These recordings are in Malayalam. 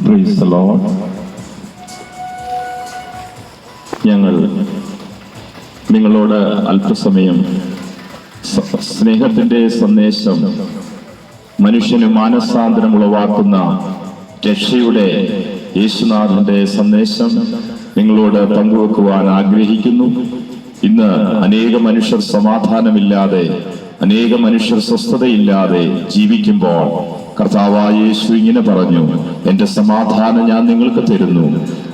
Praise the Lord. ഞങ്ങൾ നിങ്ങളോട് അല്പസമയം സ്നേഹത്തിന്റെ സന്ദേശം, മനുഷ്യന് മാനസാന്തരം ഉളവാക്കുന്ന രക്ഷയുടെ യേശുനാഥന്റെ സന്ദേശം നിങ്ങളോട് പങ്കുവെക്കുവാൻ ആഗ്രഹിക്കുന്നു. ഇന്ന് അനേക മനുഷ്യർ സമാധാനമില്ലാതെ, അനേക മനുഷ്യർ സ്വസ്ഥതയില്ലാതെ ജീവിക്കുമ്പോൾ കർത്താവായ യേശു ഇങ്ങനെ പറഞ്ഞു, എന്റെ സമാധാനം ഞാൻ നിങ്ങൾക്ക് തരുന്നു.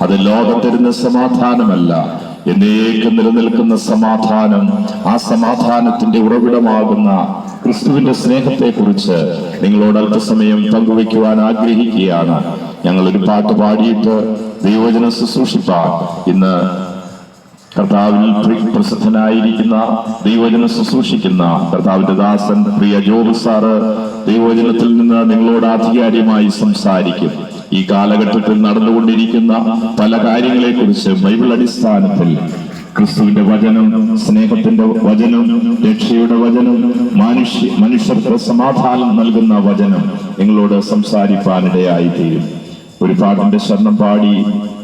അത് ലോകം തരുന്ന സമാധാനമല്ല, എന്നേക്കും നിലനിൽക്കുന്ന സമാധാനം. ആ സമാധാനത്തിന്റെ ഉറവിടമാകുന്ന ക്രിസ്തുവിന്റെ സ്നേഹത്തെ കുറിച്ച് നിങ്ങളോട് അല്പസമയം പങ്കുവയ്ക്കുവാൻ ആഗ്രഹിക്കുകയാണ്. ഞങ്ങൾ ഒരു പാട്ട് പാടിയിട്ട് ദൈവവചനം ശുശ്രൂഷിപ്പാൻ ഇന്ന് കർത്താവിൽ പ്രസിദ്ധനായിരിക്കുന്ന ദൈവവചനം ശുശ്രൂഷിക്കുന്ന കർത്താവിന്റെ ദാസൻ പ്രിയ ജോബ് സാറ് ദൈവവചനത്തിൽ നിന്ന് നിങ്ങളോട് ആധികാരികമായി സംസാരിക്കും. ഈ കാലഘട്ടത്തിൽ നടന്നുകൊണ്ടിരിക്കുന്ന പല കാര്യങ്ങളെ കുറിച്ച് ബൈബിൾ അടിസ്ഥാനത്തിൽ ക്രിസ്തുവിന്റെ വചനം, സ്നേഹത്തിന്റെ വചനം, രക്ഷയുടെ വചനം, മനുഷ്യർക്ക് സമാധാനം നൽകുന്ന വചനം നിങ്ങളോട് സംസാരിപ്പാനിടയായിത്തീരും. ഒരു പാട്ടിന്റെ ശരണം പാടി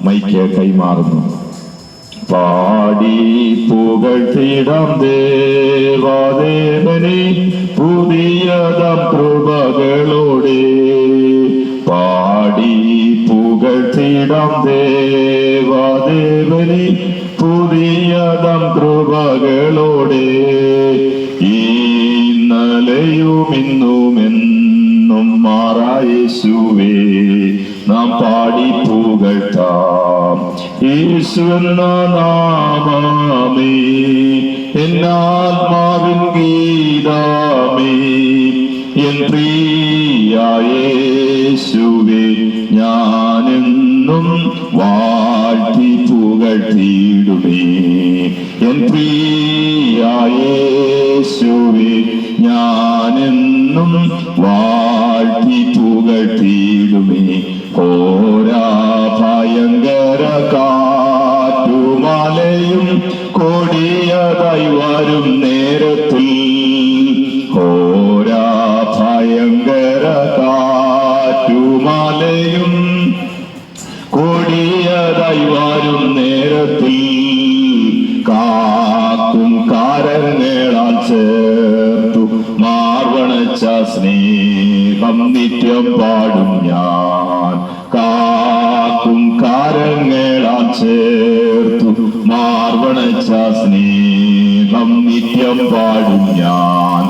മൈക്ക് കൈമാറുന്നു. പാടി പുകഴ്ത്തിടാം ദേവാദേവനെ പുതിയതാം കൃപകളോടെ. പാടി പുകഴ്ത്തിടാം ദേവാദേവനെ പുതിയതാം കൃപകളോടെ. ഇന്നലെയും ഇന്നുമെന്നും മാറായേശുവേ നാം പാടി പുകഴ്ത്താം. യേശു എന്ന നാമമേ എന്നാത്മാവിൻ ഗീതമേ, എൻ പ്രിയ യേശുവേ ഞാനെന്നും വാഴ്ത്തി പുകഴ്ത്തിയിടുമേ. എൻ പ്രിയ യേശുവേ ഞാനെന്നും വാഴ്ത്തി പുകഴ്ത്തിയിടുമേ. ഓരാ ഭയങ്കര കാറ്റുമലയും കൊടിയതായി വരും നേരത്തിൽ, ഓരാ ഭയങ്കര കാറ്റുമലയും കൊടിയതായി വരും നേരത്തിൽ, കാക്കും കാരങ്ങളാൽ ചേർത്തു മാർവണച്ച സ്നേഹം നിത്യം പാടും ഞാൻ. കാക്കും കാരങ്ങളാൽ ചേർത്തു മാർവണച്ച സ്നേഹം നിത്യം പാടും ഞാൻ.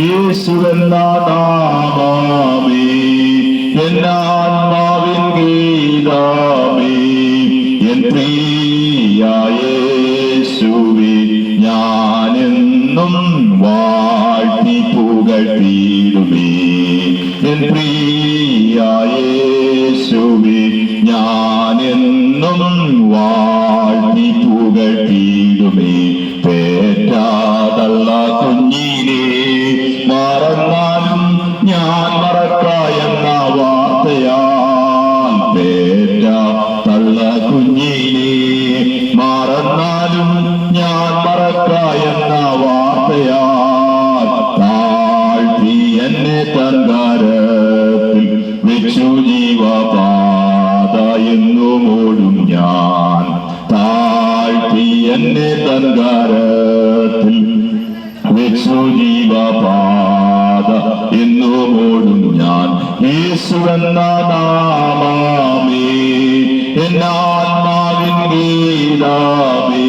യേശുവെന്ന നാമമേ എന്നാത്മാവിൻ ഗീതമേ, എൻ പ്രിയ യേശുവേ ഞാനെന്നും വാഴ്ത്തി പുകഴ്ത്തിയിടുമേ. എൻ പ്രിയ യേശുവേ ഞാനെന്നും വാഴ്ത്തി പുകഴ്ത്തിയിടുമേ. പേറ്റാതള്ള കുഞ്ഞിനെ മറന്നാലും ഞാൻ മറക്ക എന്ന വാർത്തയാൽ, പേറ്റ തള്ള കുഞ്ഞിനെ മറന്നാലും ഞാൻ മറക്ക എന്ന വാർത്തയാൽ, താഴ്ത്തി എന്നെ തൻകരത്തിൽ വെച്ചു ജീവപാത എന്നും ഓടും ഞാൻ. താഴ്ത്തി എന്നെ തൻകരത്തിൽ വെച്ചു ജീവപാത എന്നും ഓടും ഞാൻ. യേശുവെന്ന നാമമേ എന്നാത്മാവിൻ ഗീതമേ,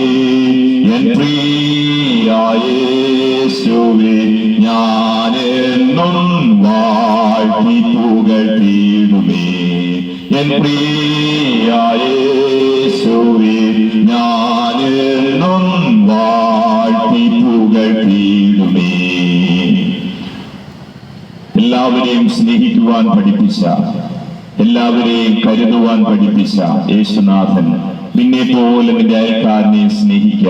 എൻ പ്രിയ യേശുവേ ഞാനെന്നും വാഴ്ത്തി പുകഴ്ത്തിയിടുമേ. എൻ പ്രിയ യേശുവേ ഞാനെന്നും വാഴ്ത്തി പുകഴ്ത്തിയിടുമേ. എല്ലാവരെയും സ്നേഹിക്കുവാൻ പഠിപ്പിച്ച, എല്ലാവരെയും കരുതുവാൻ പഠിപ്പിച്ച യേശുനാഥൻ നിന്നെ പോലെ നിന്റെ അയൽക്കാരനെ സ്നേഹിക്കുക,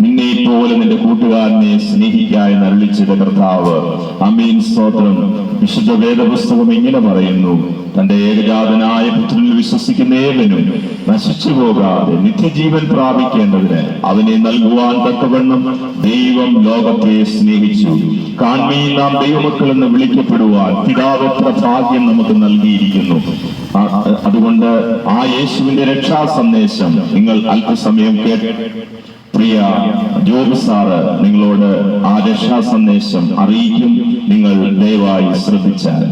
നിന്നെ പോലെ നിന്റെ കൂട്ടുകാരനെ സ്നേഹിക്കുക എന്ന് അരുളിച്ചത് കർത്താവ്. ആമേൻ, സ്തോത്രം. വിശുദ്ധ വേദപുസ്തകം ഇങ്ങനെ പറയുന്നു: തന്റെ ഏകജാതനായ പുത്രനിൽ വിശ്വസിക്കുന്ന ഏവനും നശിച്ചു പോകാതെ നിത്യജീവൻ പ്രാപിക്കേണ്ടതിന് അവനെ നൽകുവാൻ തക്കവണ്ണം ദൈവം ലോകത്തെ സ്നേഹിച്ചു. കാൺമീൻ നാം ദൈവമക്കൾ എന്ന് വിളിക്കപ്പെടുവാൻ പിതാവ് എത്ര ഭാഗ്യം നമുക്ക് നൽകിയിരിക്കുന്നു. അതുകൊണ്ട് ആ യേശുവിന്റെ രക്ഷാ സന്ദേശം നിങ്ങൾ അല്പസമയം കേട്ട് പ്രിയ ജോബ് സാറ് നിങ്ങളോട് ആ രക്ഷാ സന്ദേശം അറിയിക്കും. നിങ്ങൾ ദയവായി ശ്രദ്ധിച്ചാൽ.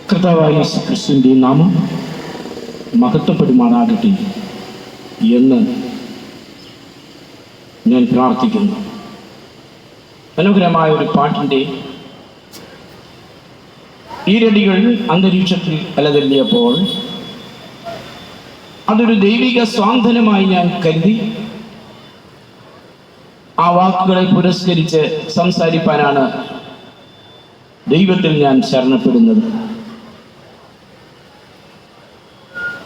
കർത്താവായ യേശു ക്രിസ്തുവിന്റെ നാമം മഹത്വപ്പെടുമാറാകട്ടെ എന്ന് ഞാൻ പ്രാർത്ഥിക്കുന്നു. മനോഹരമായ ഒരു പാട്ടിൻ്റെ ഈരടികൾ അന്തരീക്ഷത്തിൽ അലതല്ലിയപ്പോൾ അതൊരു ദൈവിക സ്വാന്തനമായി ഞാൻ കരുതി ആ വാക്കുകളെ പുരസ്കരിച്ച് സംസാരിപ്പാനാണ് ദൈവത്തിൽ ഞാൻ ശരണപ്പെടുന്നത്.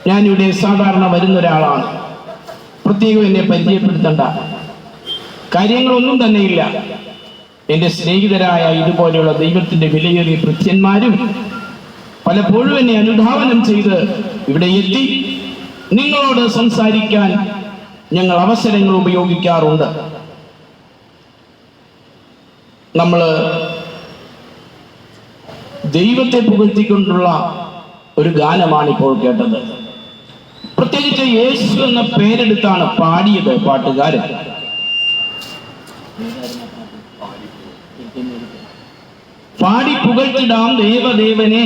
ഞാനിവിടെ സാധാരണ വരുന്ന ഒരാളാണ്. പ്രത്യേകം എന്നെ പരിചയപ്പെടുത്തേണ്ട കാര്യങ്ങളൊന്നും തന്നെയില്ല. എൻ്റെ സ്നേഹിതരായ ഇതുപോലെയുള്ള ദൈവത്തിൻ്റെ വിലയേറിയ ഭൃത്യന്മാരും പലപ്പോഴും എന്നെ അനുധാവനം ചെയ്ത് ഇവിടെ എത്തി നിങ്ങളോട് സംസാരിക്കാൻ ഞങ്ങൾ അവസരങ്ങൾ ഉപയോഗിക്കാറുണ്ട്. നമ്മൾ ദൈവത്തെ പുകഴ്ത്തിക്കൊണ്ടുള്ള ഒരു ഗാനമാണ് ഇപ്പോൾ കേട്ടത്. പ്രത്യേകിച്ച് യേശു എന്ന പേരെടുത്താണ് പാടിയത് പാട്ടുകാരൻ. പാടി പുകഴ്ത്തിടാം ദേവദേവനെ.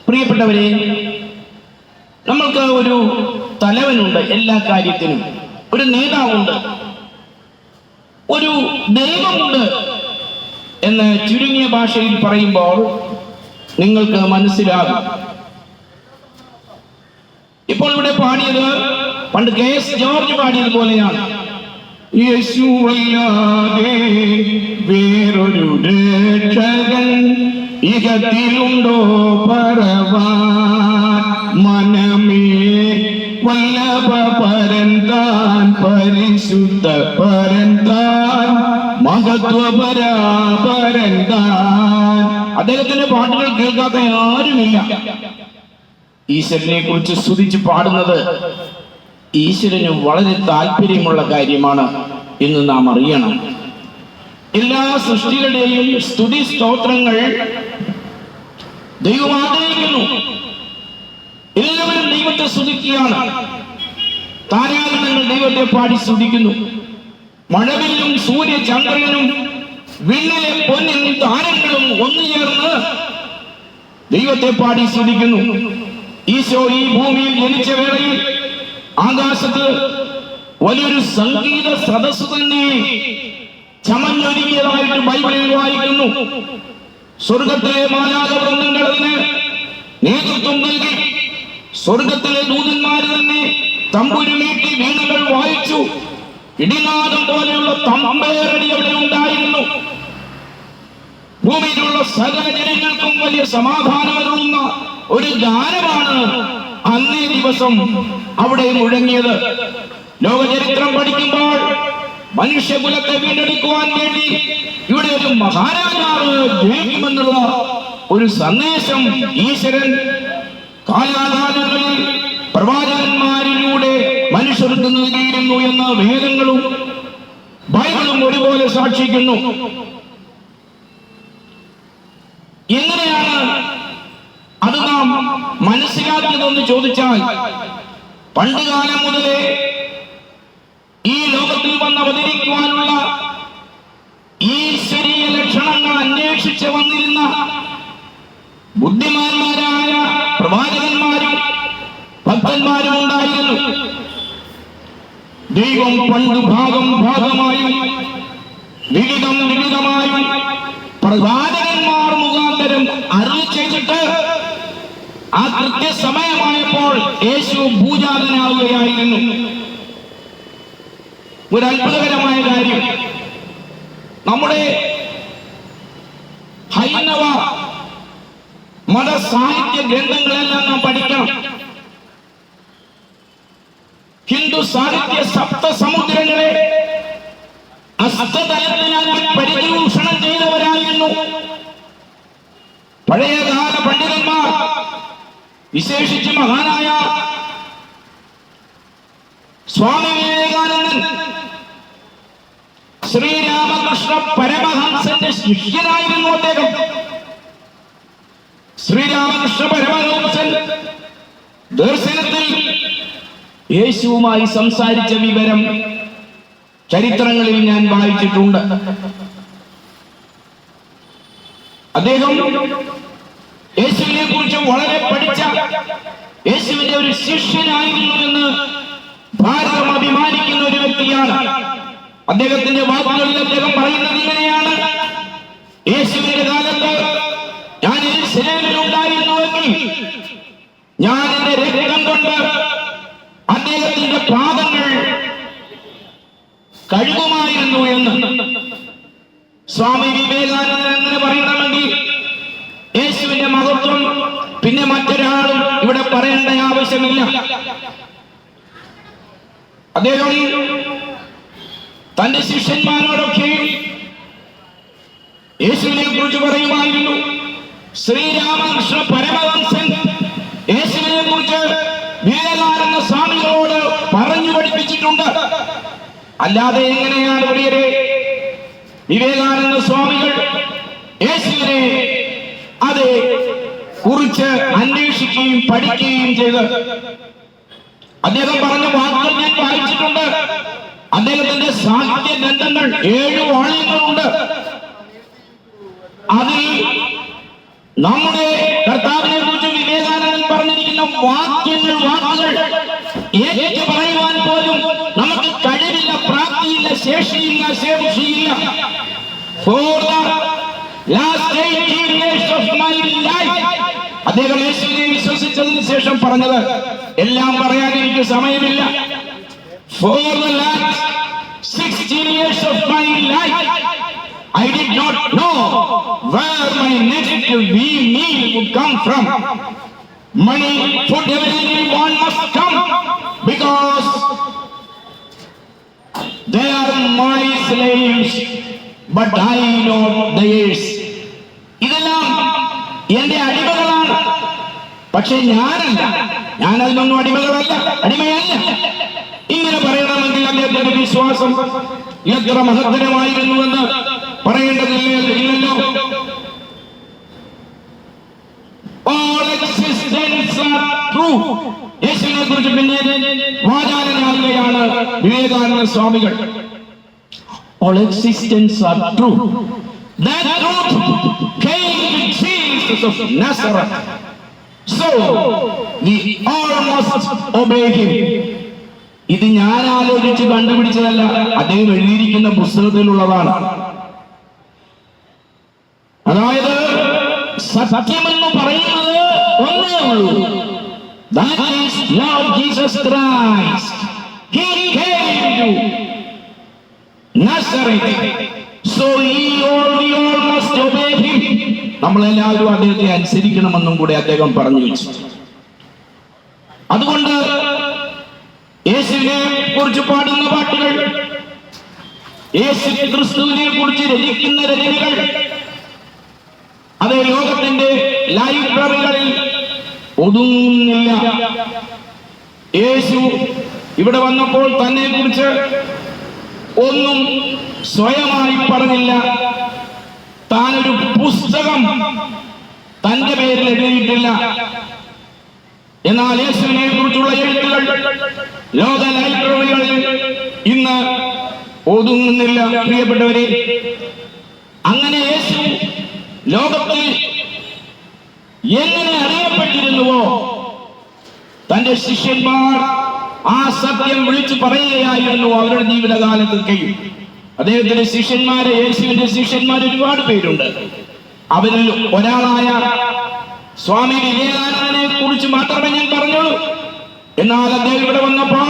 പ്രിയപ്പെട്ടവരെ, നമ്മൾക്ക് ഒരു തലവനുണ്ട്, എല്ലാ കാര്യത്തിനും ഒരു നേതാവുണ്ട്, ഒരു ദൈവമുണ്ട് എന്ന് ചുരുങ്ങിയ ഭാഷയിൽ പറയുമ്പോൾ നിങ്ങൾക്ക് മനസ്സിലാകും. ഇപ്പോൾ ഇവിടെ പാടിയത് പണ്ട് KS ജോർജ് പാടിയതുപോലെയാണ്. യേശുവല്ലാതെ വേറൊരു രക്ഷകൻ ഇഹത്തിലുണ്ടോ പറവാൻ, മനമേ വല്ലഭ പരന്താൻ, പരിശുദ്ധ പരന്താൻ, മഹത്വപരാപരന്താൻ. അദ്ദേഹത്തിന്റെ പാട്ടുകൾ കേൾക്കാത്ത ആരുമില്ല. ഈശ്വരനെ കുറിച്ച് സ്തുതിച്ച് പാടുന്നത് ഈശ്വരന് വളരെ താല്പര്യമുള്ള കാര്യമാണ് എന്ന് നാം അറിയണം. എല്ലാ സൃഷ്ടികളുടെയും സ്തുതി സ്തോത്രങ്ങൾ ദൈവം ആഗ്രഹിക്കുന്നു. എല്ലാവരും ദൈവത്തെ സ്തുതിക്കുകയാണ്. താരാഗണങ്ങൾ ദൈവത്തെ പാടി സ്തുതിക്കുന്നു. മഴവില്ലും സൂര്യചന്ദ്രനും വിണ്ണിലെ പൊന്നിൻ താരങ്ങളും ഒന്നുചേർന്ന് ദൈവത്തെ പാടി സ്തുതിക്കുന്നു. ഈശോ ഈ ഭൂമിയിൽ ജനിച്ച വേളയിൽ ആകാശത്ത് വലിയൊരു സംഗീത സദസ്സ് തന്നെ ചമഞ്ഞൊരുങ്ങിയതായിട്ട് ബൈബിളിൽ വായിക്കുന്നു. സ്വർഗത്തിലെ മാലാഖവൃന്ദങ്ങൾ അതിന് നേതൃത്വം നൽകി. സ്വർഗത്തിലെ ദൂതന്മാര് തന്നെ തമ്പുരുമീട്ടി വീണകൾ വായിച്ചു. ഇടിനാദം പോലെയുള്ള തമ്പേറടി അവിടെ ഉണ്ടായിരുന്നു. ഭൂമിയിലുള്ള സകല ജനങ്ങൾക്കും വലിയ സമാധാനമരുളുന്ന ഒരു ഗാനമാണ് അന്നേ ദിവസം അവിടെ മുഴങ്ങിയത്. ലോകചരിത്രം പഠിക്കുമ്പോൾ മനുഷ്യകുലത്തെ വീണ്ടെടുക്കുവാൻ വേണ്ടി ഇവിടെ ഒരു മഹാരാജാവ് ജയിക്കുമെന്നുള്ള ഒരു സന്ദേശം ഈശ്വരൻ കാലാകാലങ്ങളിൽ പ്രവാചകന്മാരിലൂടെ മനുഷ്യർക്ക് നൽകിയിരുന്നു എന്ന് വേദങ്ങളും ബൈബിളും ഒരുപോലെ സാക്ഷിക്കുന്നു. എങ്ങനെയാണ് അത് നാം മനസ്സിലാക്കിയതെന്ന് ചോദിച്ചാൽ, പണ്ടുകാലം മുതലേ ഈ ലോകത്തിൽ വന്ന് അവതരിക്കുവാനുള്ള ഈശ്വരീയ ലക്ഷണങ്ങൾ അന്വേഷിച്ച് വന്നിരുന്ന ബുദ്ധിമാന്മാരായ പ്രവാചകന്മാരും ഭക്തന്മാരും ഉണ്ടായിരുന്നു. ദൈവം പണ്ട് ഭാഗമായും വിവിധമായും പ്രവാചകന്മാർ മുഖാന്തരം അരുളി ചെയ്തിട്ട് ആ കൃത്യസമയമായപ്പോൾ യേശു ഭൂജാതനാവുകയായിരുന്നു. ഒരു അത്ഭുതകരമായ കാര്യം, നമ്മുടെ ഹൈന്ദവ മത സാഹിത്യ ഗ്രന്ഥങ്ങളെല്ലാം നാം പഠിക്കണം. ഹിന്ദു സാഹിത്യ സപ്തസമുദ്രങ്ങളെ അസ്തതലത്തിനായി പരിചൂഷണം ചെയ്തവരായിരുന്നു പഴയകാല പണ്ഡിതന്മാർ. വിശേഷിച്ച് മഹാനായ സ്വാമി വിവേകാനന്ദൻ ശ്രീരാമകൃഷ്ണ പരമഹംസന്റെ ശിഷ്യനായിരുന്നു അദ്ദേഹം. ശ്രീരാമകൃഷ്ണ പരമഹംസൻ ദർശനത്തിൽ യേശുവുമായി സംസാരിച്ച വിവരം ചരിത്രങ്ങളിൽ ഞാൻ വായിച്ചിട്ടുണ്ട്. അദ്ദേഹം യേശുവിനെ കുറിച്ച് വളരെ പഠിച്ച യേശുവിന്റെ ഒരു ശിഷ്യനായിരുന്നു എന്ന് ഭാരതം അഭിമാനിക്കുന്ന ഒരു വ്യക്തിയാണ്. അദ്ദേഹത്തിന്റെ വാക്കുകളിൽ അദ്ദേഹം പറയുന്നത് ഇങ്ങനെയാണ്: യേശുവിന്റെ കാലത്ത് ഞാൻ യെരൂശലേമിലുണ്ടായിരുന്നുവെങ്കിൽ ഞാൻ എന്റെ രക്തം കൊണ്ട് അദ്ദേഹത്തിന്റെ പാദങ്ങൾ കഴുകുമായിരുന്നു എന്ന്. സ്വാമി വിവേകാനന്ദൻ അങ്ങനെ പറയണമെങ്കിൽ യേശുവിന്റെ മഹത്വം പിന്നെ മറ്റൊരാളും ഇവിടെ പറയേണ്ട ആവശ്യമില്ല. അദ്ദേഹം തന്റെ ശിഷ്യന്മാരോടൊക്കെ യേശുവിനെ കുറിച്ച് പറയുമായിരുന്നു. ശ്രീരാമകൃഷ്ണ പരമഹംസൻ യേശുവിനെ കുറിച്ച് വിവേകാനന്ദ സ്വാമികളോട് പറഞ്ഞു പഠിപ്പിച്ചിട്ടുണ്ട്. അല്ലാതെ എങ്ങനെയാണ് പ്രിയരെ വിവേകാനന്ദ സ്വാമികൾ യേശുവിനെ അത് കുറിച്ച് അന്വേഷിക്കുകയും പഠിക്കുകയും ചെയ്ത്? അദ്ദേഹം പറഞ്ഞ വാക്കുകൾ ഞാൻ വായിച്ചിട്ടുണ്ട്. അദ്ദേഹത്തിന്റെ സാഹിത്യ ഗ്രന്ഥങ്ങൾ 7 വാള്യങ്ങളുണ്ട്. അതിൽ നമ്മുടെ കർത്താവിനെ കുറിച്ച് വിവേകാനന്ദൻ പറഞ്ഞിരിക്കുന്ന വാക്കുകൾ ഏറ്റു പറയുവാൻ പോലും നമുക്ക് കഴിവില്ല, പ്രാപ്തിയില്ല, ശേഷിയില്ല, ശേഷിയില്ല. For the last 18 years of my life, അദ്ദേഹം യേശുവിനെ വിശ്വസിച്ചതിന് ശേഷം പറഞ്ഞത് എല്ലാം പറയാൻ എനിക്ക് സമയമില്ല. For the last 16 years of my life, I did not know where my next meal would come from. Money, food, everyone must come because they are my slaves, but I know theirs. ഇതെല്ലാം എന്റെ അടിമകളാണ്, പക്ഷെ ഞാനല്ല, ഞാൻ അതിനൊന്നും അടിമയല്ല. ഇങ്ങനെ പറയണമെങ്കിൽ അദ്ദേഹത്തിന്റെ വിശ്വാസം എത്ര മഹത്തരമായിരുന്നുവെന്ന് പറയേണ്ടതില്ലല്ലോ. All existence are true. യേശുവിനെ കുറിച്ച് പിന്നെ വാചാലനാകുകയാണ് വിവേകാനന്ദ സ്വാമികൾ. All existence are true. That truth came to Jesus of Nazareth. So we all must obey him. ഇത് ഞാൻ ആലോചിച്ച് കണ്ടുപിടിച്ചതല്ല, അദ്ദേഹം എഴുതിയിരിക്കുന്ന പുസ്തകത്തിലുള്ളതാണ്. അതായത് സത്യമെന്ന് പറയുന്നത് ഒന്നേ ഉള്ളൂ. That is Lord Jesus Christ. He came to Nazareth. So we all must obey him. നമ്മളെല്ലാവരും അദ്ദേഹത്തെ അനുസരിക്കണമെന്നും കൂടെ അദ്ദേഹം പറഞ്ഞു വെച്ചു. അതുകൊണ്ട് യേശുവിനെ കുറിച്ച് പാടുന്ന പാട്ടുകൾ, യേശു ക്രിസ്തുവിനെ കുറിച്ച് രചിക്കുന്ന രചനകൾ, അത് ലോകത്തിന്റെ ലൈബ്രറികളിൽ ഒതുങ്ങുന്നില്ല. യേശു ഇവിടെ വന്നപ്പോൾ തന്നെ കുറിച്ച് ഒന്നും സ്വയമായി പറഞ്ഞില്ല. താനൊരു പുസ്തകം തന്റെ പേരിൽ എഴുതിയിട്ടില്ല. എന്നാൽ യേശുവിനെ കുറിച്ചുള്ള എഴുത്തുകൾ ലോക ലൈബ്രറികളിൽ ഇന്ന് ഒതുങ്ങുന്നില്ല. പ്രിയപ്പെട്ടവരെ, അങ്ങനെ യേശു ലോകത്തിൽ എങ്ങനെ അറിയപ്പെട്ടിരുന്നുവോ തന്റെ ശിഷ്യന്മാർ ആ സത്യം വിളിച്ചു പറയുകയായിരുന്നു അവരുടെ ജീവിതകാലത്തൊക്കെയും. അദ്ദേഹത്തിന്റെ ശിഷ്യന്മാരെ, യേശുവിന്റെ ശിഷ്യന്മാർ ഒരുപാട് പേരുണ്ട്. അവരിൽ ഒരാളായ സ്വാമി വിവേകാനന്ദനെ കുറിച്ച് മാത്രമേ ഞാൻ പറഞ്ഞുള്ളൂ. എന്നാൽ അദ്ദേഹം ഇവിടെ വന്നപ്പോൾ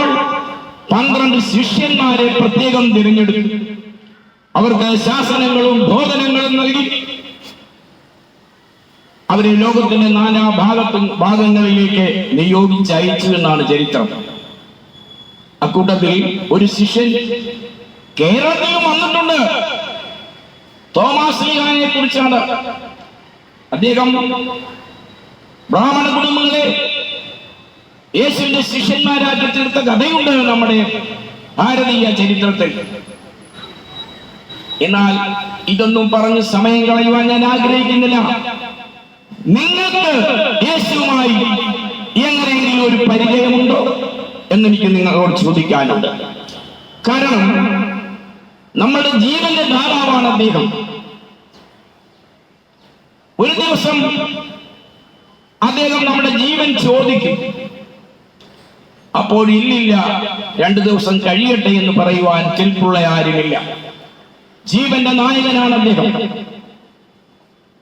12 ശിഷ്യന്മാരെ പ്രത്യേകം തിരഞ്ഞെടുത്തു. അവർക്ക് ശാസനങ്ങളും ബോധനങ്ങളും നൽകി. അവരെ ലോകത്തിന്റെ നാനാ ഭാഗങ്ങളിലേക്ക് നിയോഗിച്ചയച്ചു എന്നാണ് ചരിത്രം. അക്കൂട്ടത്തിൽ ഒരു ശിഷ്യൻ കേരളത്തിലും വന്നിട്ടുണ്ട്. തോമാസ് ലീഹായെ കുറിച്ചാണ്. അദ്ദേഹം ബ്രാഹ്മണ കുടുംബങ്ങളെ യേശുവിന്റെ ശിഷ്യന്മാരാക്കി തീർത്ത കഥയുണ്ട് നമ്മുടെ ഭാരതീയ ചരിത്രത്തിൽ. എന്നാൽ ഇതൊന്നും പറഞ്ഞ് സമയം കളയുവാൻ ഞാൻ ആഗ്രഹിക്കുന്നില്ല. നിങ്ങൾക്ക് യേശുവുമായി എങ്ങനെയെങ്കിലും ഒരു പരിചയമുണ്ടോ എന്നെനിക്ക് നിങ്ങളോട് ചോദിക്കാനുണ്ട്. കാരണം നമ്മുടെ ജീവന്റെ ദാതാവാണ് അദ്ദേഹം. ഒരു ദിവസം അദ്ദേഹം നമ്മുടെ ജീവൻ ചോദിക്കും. അപ്പോൾ ഇല്ലില്ല, 2 ദിവസം കഴിയട്ടെ എന്ന് പറയുവാൻ കെൽപ്പുള്ള ആരുമില്ല. ജീവന്റെ നായകനാണ് അദ്ദേഹം.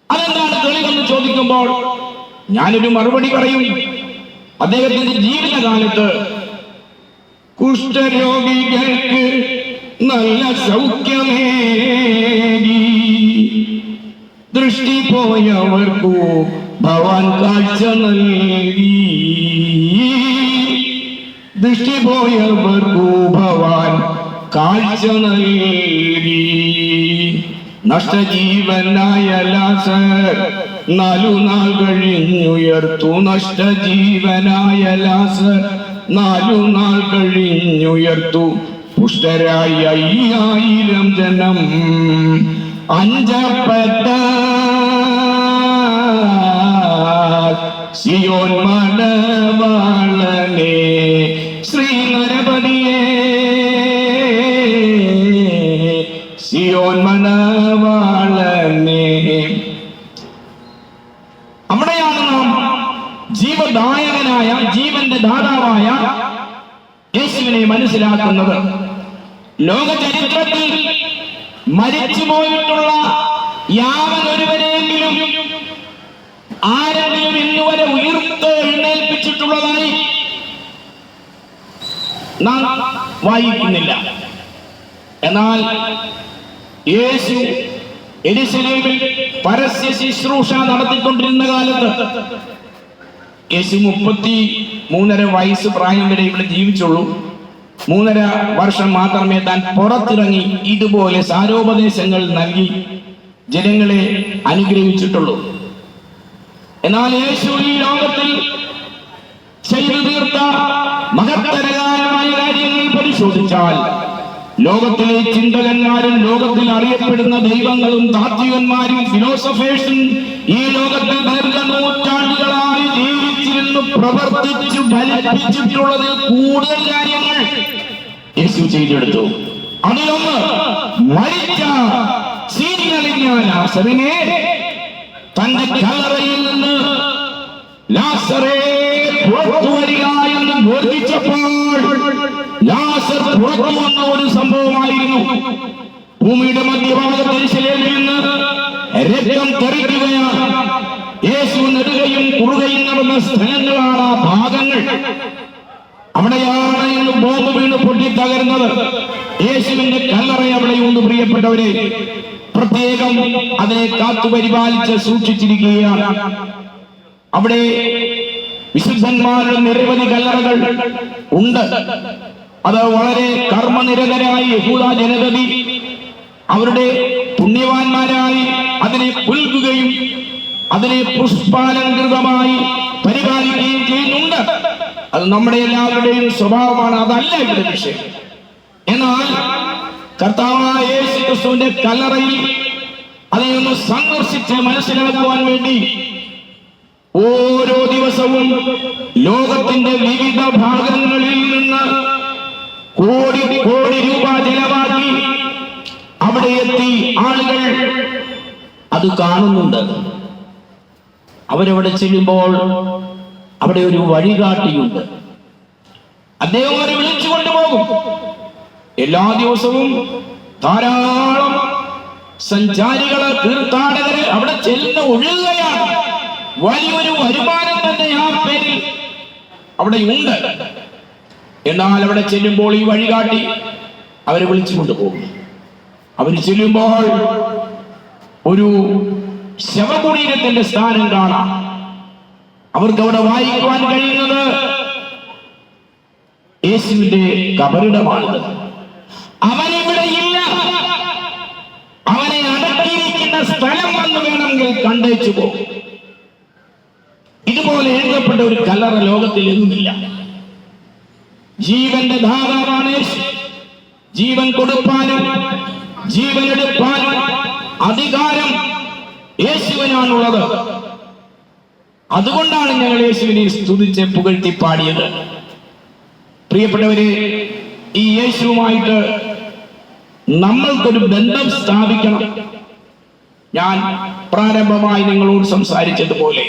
അതെന്താണ് തെളിവെന്ന് ചോദിക്കുമ്പോൾ ഞാനൊരു മറുപടി പറയും. അദ്ദേഹത്തിന്റെ ജീവിതകാലത്ത് കുഷ്ഠരോഗികൾക്ക് നല്ല സൗഖ്യമേകി, ദൃഷ്ടി പോയവർക്കു ഭവാൻ കാഴ്ച നൽകി, ദൃഷ്ടി പോയവർക്കു ഭവാൻ കാഴ്ച നൽകി. നഷ്ടജീവനായ ലാസർ 4 നാൾ കഴിഞ്ഞുയർത്തു. നഷ്ടജീവനായ ലാസർ 4 നാൾ കഴിഞ്ഞുയർത്തു. പുഷ്ടരായ 5000 ജനം അഞ്ചപ്പെട്ട സിയോൻ മണവാളനെ ശ്രീനരപതിയെ, സിയോൻ മണവാളനെ. അവിടെയാണ് നാം ജീവദായകനായ ജീവന്റെ ദാതാവായ യേശുവിനെ മനസ്സിലാക്കുന്നത്. ലോക ചരിത്രത്തിൽ മരിച്ചു പോയിട്ടുള്ള യാതൊരുവരെയെങ്കിലും ആരെങ്കിലും ഇന്നുവരെ ഉയർത്ത് എഴുന്നേൽപ്പിച്ചിട്ടുള്ളതായി നാം വായിക്കുന്നില്ല. എന്നാൽ യേശു യെരൂശലേമിൽ പരസ്യ ശുശ്രൂഷ നടത്തിക്കൊണ്ടിരുന്ന കാലത്ത് യേശു 33.5 വയസ്സ് പ്രായം വരെ ഇവിടെ ജീവിച്ചുള്ളൂ. 3.5 വർഷം മാത്രമേ താൻ പുറത്തിറങ്ങി ഇതുപോലെ സാരോപദേശങ്ങൾ നൽകി ജനങ്ങളെ അനുഗ്രഹിച്ചിട്ടുള്ളൂ. എന്നാൽ യേശു ഈ ലോകത്തിൽ ചെയ്തു തീർത്ത മഹത്തരമായ കാര്യങ്ങൾ പരിശോധിച്ചാൽ ലോകത്തിലെ ചിന്തകന്മാരും ലോകത്തിൽ അറിയപ്പെടുന്ന ദൈവങ്ങളും താത്വികന്മാരും ഫിലോസഫേഴ്സും ഈ ലോകത്തിൽ ദീർഘനൂറ്റാണ്ടുകളായി ജീവിച്ചിരുന്നു പ്രവർത്തിച്ചു ഫലിപ്പിച്ചിട്ടുള്ളത് കൂടുതൽ കാര്യങ്ങൾ യേശു ചെയ്തെടുത്തു. അതിലൊന്ന് മരിച്ച സീനിയറിഞ്ഞ ലാസറിനെ തന്റെ കല്ലറയിൽ നിന്ന് ലാസറേ പുറത്തു വരിക എന്ന് ബോധിച്ചപ്പോൾ ലാസർ പുറത്തു വന്ന ഒരു സംഭവമായിരുന്നു. ഭൂമിയുടെ മധ്യഭാഗത്ത് യെരൂശലേമിൽ നിന്ന് രക്തം തെറിക്കുകയാണ്. യേശു നെടുകയും കുറുകയും നടന്ന സ്ഥലങ്ങളാണ് ആ ഭാഗങ്ങൾ. അവിടെയാണ് ഇന്ന് ബോംബ് വീണ് പൊട്ടിത്തകരുന്നത്. യേശുവിന്റെ കല്ലറ അവിടെയുണ്ട് പ്രിയപ്പെട്ടവരെ. പ്രത്യേകം അതിനെ കാത്തു പരിപാലിച്ച് സൂക്ഷിച്ചിരിക്കുകയാണ്. അവിടെ വിശുദ്ധന്മാരുടെ നിരവധി കല്ലറകൾ ഉണ്ട്. അത് വളരെ കർമ്മനിരതരായി യഹൂദ ജനതതി അവരുടെ പുണ്യവാന്മാരായി അതിനെ പുൽകുകയും അതിനെ പുഷ്പാലങ്കൃതമായി പരിപാലിക്കുകയും ചെയ്യുന്നുണ്ട്. അത് നമ്മുടെ എല്ലാവരുടെയും സ്വഭാവമാണ്. അതല്ല ഇവിടെ വിഷയം. എന്നാൽ കർത്താവായ യേശു ക്രിസ്തുവിന്റെ കല്ലറയിൽ അതിനൊന്ന് സന്ദർശിച്ച് മനസ്സിലാക്കുവാൻ വേണ്ടി ഓരോ ദിവസവും ലോകത്തിന്റെ വിവിധ ഭാഗങ്ങളിൽ നിന്ന് കോടി കോടി രൂപ ചെലവാക്കി അവിടെ എത്തി ആളുകൾ അത് കാണുന്നുണ്ട്. അവരവിടെ ചെല്ലുമ്പോൾ അവിടെ ഒരു വഴികാട്ടിയുണ്ട്. അദ്ദേഹം അവരെ വിളിച്ചു കൊണ്ടുപോകും. എല്ലാ ദിവസവും ധാരാളം സഞ്ചാരികള് തീർത്ഥാടകര് അവിടെ ചെല്ലുന്ന ഒഴുകുകയാണ്. വലിയൊരു വരുമാനം തന്നെ ആ പേരിൽ അവിടെ ഉണ്ട്. എന്നാൽ അവിടെ ചെല്ലുമ്പോൾ ഈ വഴികാട്ടി അവരെ വിളിച്ചു കൊണ്ടുപോകും. അവർ ചെല്ലുമ്പോൾ ഒരു ശവകുടീരത്തിന്റെ സ്ഥാനം കാണാം. അവർക്ക് അവിടെ വായിക്കുവാൻ കഴിയുന്നത് യേശുവിന്റെ കബറിടമാണ്. അവനിവിടെ ഇല്ല, അവനെ അടക്കിയിരിക്കുന്ന സ്ഥലം വന്ന് വേണമെങ്കിൽ കണ്ടേച്ചു പോകും. ഇതുപോലെ എഴുതപ്പെട്ട ഒരു കല്ലറ ലോകത്തിൽ എങ്ങുമില്ല. ജീവന്റെ ദാതാവാണ് യേശു. ജീവൻ കൊടുപ്പാനും ജീവൻ എടുപ്പാനും അധികാരം യേശുവിനാണുള്ളത്. അതുകൊണ്ടാണ് ഞങ്ങൾ യേശുവിനെ സ്തുതിച്ച് പുകഴ്ത്തി പാടിയത്. പ്രിയപ്പെട്ടവരെ, ഈ യേശുവുമായിട്ട് നമ്മൾക്കൊരു ബന്ധം സ്ഥാപിക്കണം. ഞാൻ പ്രാരംഭമായി നിങ്ങളോട് സംസാരിച്ചതുപോലെ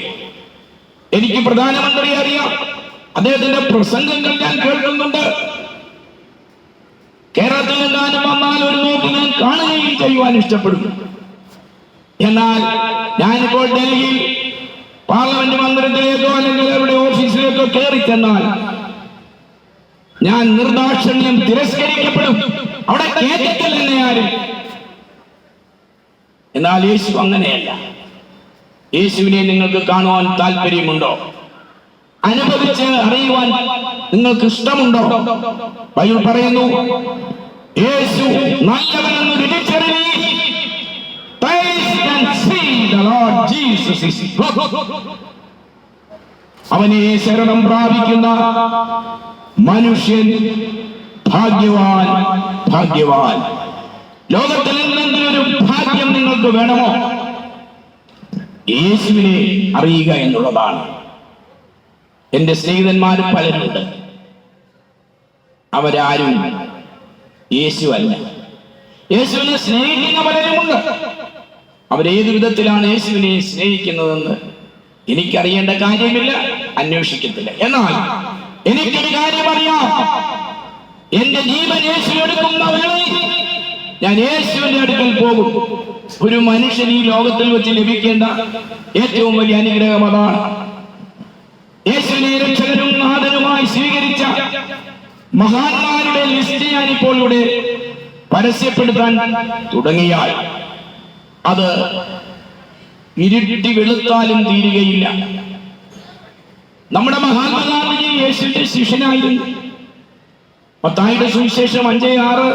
എനിക്ക് പ്രധാനമന്ത്രി അറിയാം, അദ്ദേഹത്തിന്റെ പ്രസംഗങ്ങൾ ഞാൻ കേൾക്കുന്നുണ്ട്. കേരളത്തിൽ എങ്ങാനും വന്നാൽ ഒരു നോക്ക് ഞാൻ കാണുകയും ചെയ്യുവാൻ ഇഷ്ടപ്പെടുന്നു. എന്നാൽ ഞാനിപ്പോൾ ഡൽഹിയിൽ പാർലമെന്റ് മന്ദിരത്തിലേക്കോ അല്ലെങ്കിൽ അവരുടെ ഓഫീസിലേക്കോ കയറി ചെന്നാൽ ഞാൻ നിർദാക്ഷിണ്യം തിരസ്കരിക്കപ്പെടും. അവിടെ കേട്ടിട്ടില്ല എന്നെ ആരും. എന്നാൽ യേശു അങ്ങനെയല്ല. യേശുവിനെ നിങ്ങൾക്ക് കാണുവാൻ താല്പര്യമുണ്ടോ? അനുഭവിച്ച് അറിയുവാൻ നിങ്ങൾക്ക് ഇഷ്ടമുണ്ടോ? ബൈബിൾ പറയുന്നു, യേശു നല്ലവനെന്ന് രുചിച്ചറിയുവിൻ. Taste and see the Lord Jesus is good. അവനെ ശരണം പ്രാപിക്കുന്ന മനുഷ്യൻ ഭാഗ്യവാൻ, ഭാഗ്യവാൻ. ലോകത്തിൽ എന്തെങ്കിലും ഒരു ഭാഗ്യം നിങ്ങൾക്ക് വേണമോ? യേശുവിനെ അറിയുക എന്നുള്ളതാണ്. എന്റെ സ്നേഹിതന്മാർ പലരുണ്ട്, അവരാരും യേശു അല്ല. യേശുവിനെ സ്നേഹിക്കുന്ന പലരുമുണ്ട്. അവരേതു വിധത്തിലാണ് യേശുവിനെ സ്നേഹിക്കുന്നതെന്ന് എനിക്കറിയേണ്ട കാര്യമില്ല, അന്വേഷിക്കത്തില്ല. എന്നാൽ എനിക്കൊരു കാര്യം അറിയാം, എന്റെ ജീവൻ യേശു എടുക്കുന്ന വേളയിൽ ഞാൻ യേശുവിന്റെ അടുക്കൽ പോകും. ഒരു മനുഷ്യൻ ഈ ലോകത്തിൽ വെച്ച് ലഭിക്കേണ്ട ഏറ്റവും വലിയ അനുഗ്രഹം അതാണ്. യേശുവിനെ രക്ഷകനും നാഥനുമായി സ്വീകരിച്ച മഹാന്മാരുടെ ലിസ്റ്റ് ഞാനിപ്പോൾ ഇവിടെ പരസ്യപ്പെടുത്താൻ തുടങ്ങിയാൽ അത് ഇരുട്ടി വെളുത്താലും തീരുകയില്ല. നമ്മുടെ മഹാത്മാഗാന്ധിജി യേശുവിന്റെ ശിഷ്യനായിരുന്നു. മത്തായിയുടെ സുവിശേഷം 5:6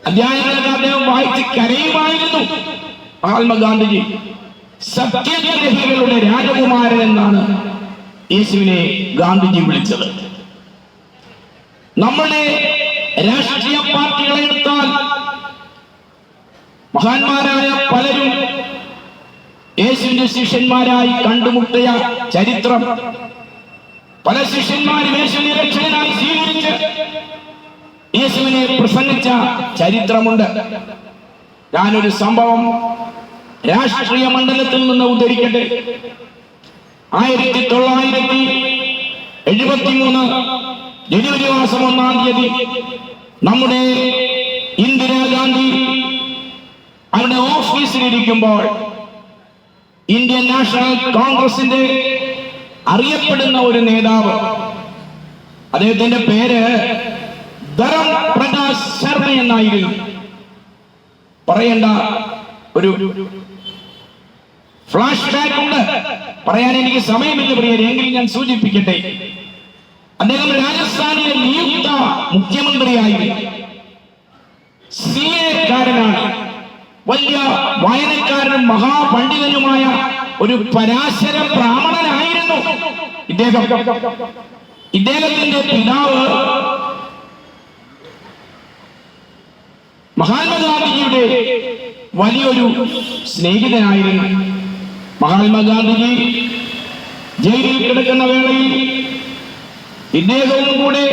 അധ്യായങ്ങളൊക്കെ അദ്ദേഹം വായിച്ച് കരയുമായിരുന്നു. മഹാത്മാഗാന്ധിജി സത്യഗ്രഹികളുടെ രാജകുമാരൻ എന്നാണ് യേശുവിനെ ഗാന്ധിജി വിളിച്ചത്. നമ്മുടെ രാഷ്ട്രീയ പാർട്ടികളെ എടുത്താൽ മഹാന്മാരായ പലരും യേശുവിന്റെ ശിഷ്യന്മാരായി കണ്ടുമുട്ടിയ ചരിത്രം, പല ശിഷ്യന്മാരും യേശുവിനെ രക്ഷകനായി സ്വീകരിച്ച് യേശുവിനെ പ്രസംഗിച്ച ചരിത്രമുണ്ട്. ഞാനൊരു സംഭവം രാഷ്ട്രീയ മണ്ഡലത്തിൽ നിന്ന് ഉദ്ധരിക്കട്ടെ. 1973 ജനുവരി മാസം 1-ാം തീയതി നമ്മുടെ ഇന്ദിരാഗാന്ധി അവരുടെ ഓഫീസിലിരിക്കുമ്പോൾ ഇന്ത്യൻ നാഷണൽ കോൺഗ്രസിന്റെ അറിയപ്പെടുന്ന ഒരു നേതാവ്, അദ്ദേഹത്തിന്റെ പേര് ധരം പ്രകാശ് ശർമ്മ എന്നായിരുന്നു. പറയേണ്ട ഒരു ഫ്ലാഷ് ബാക്ക് ഉണ്ട്, പറയാൻ എനിക്ക് സമയമില്ല പ്രിയരെ, എങ്കിലും ഞാൻ സൂചിപ്പിക്കട്ടെ. അദ്ദേഹം രാജസ്ഥാനിലെ നിയുക്ത മുഖ്യമന്ത്രിയായിരുന്നു. CA കാരനാണ്. വലിയ വായനക്കാരനും മഹാപണ്ഡിതനുമായ ഒരു പരാശര ബ്രാഹ്മണനായിരുന്നു ഇദ്ദേഹം. ഇദ്ദേഹത്തിന്റെ പിതാവ് മഹാത്മാഗാന്ധിജിയുടെ വലിയൊരു സ്നേഹിതനായിരുന്നു. മഹാത്മാഗാന്ധിജി ജയിലിൽ കിടക്കുന്ന വേളയിൽ ഇദ്ദേഹവും കൂടെ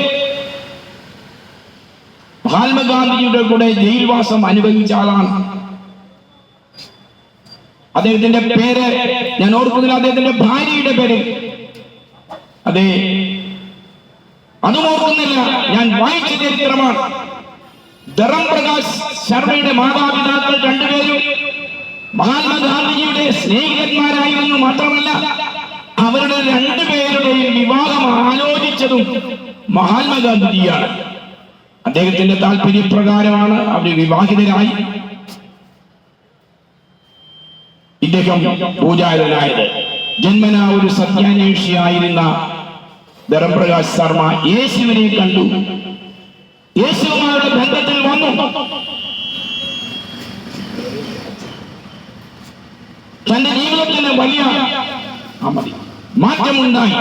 മഹാത്മാഗാന്ധിജിയുടെ കൂടെ ജയിൽവാസം അനുഭവിച്ച ആളാണ്. അദ്ദേഹത്തിന്റെ പേര് ഞാൻ ഓർക്കുന്നില്ല, അദ്ദേഹത്തിന്റെ ഭാര്യയുടെ പേര് അതെ അതും ഓർക്കുന്നില്ല, ഞാൻ വായിച്ച ചരിത്രമാണ്. ധരം പ്രകാശ് ശർമ്മയുടെ മാതാപിതാക്കൾ രണ്ടുപേരും മഹാത്മാഗാന്ധിജിയുടെ സ്നേഹിതന്മാരായിരുന്നു. മാത്രമല്ല അവരുടെ രണ്ടുപേരുടെയും വിവാഹം ആലോചിച്ചതും മഹാത്മാഗാന്ധിജിയാണ്. അദ്ദേഹത്തിന്റെ താല്പര്യപ്രകാരമാണ് അവർ വിവാഹിതരായി. ഇദ്ദേഹം പൂജാരനായത്. ജന്മനാ ഒരു സത്യാന്വേഷിയായിരുന്ന ധർമ്മപ്രകാശ് ശർമ്മ യേശുവിനെ കണ്ടു, യേശുവുമായുള്ള ബന്ധത്തിൽ വന്നു. തന്റെ ജീവിതത്തിന് വലിയ മാറ്റമുണ്ടായി.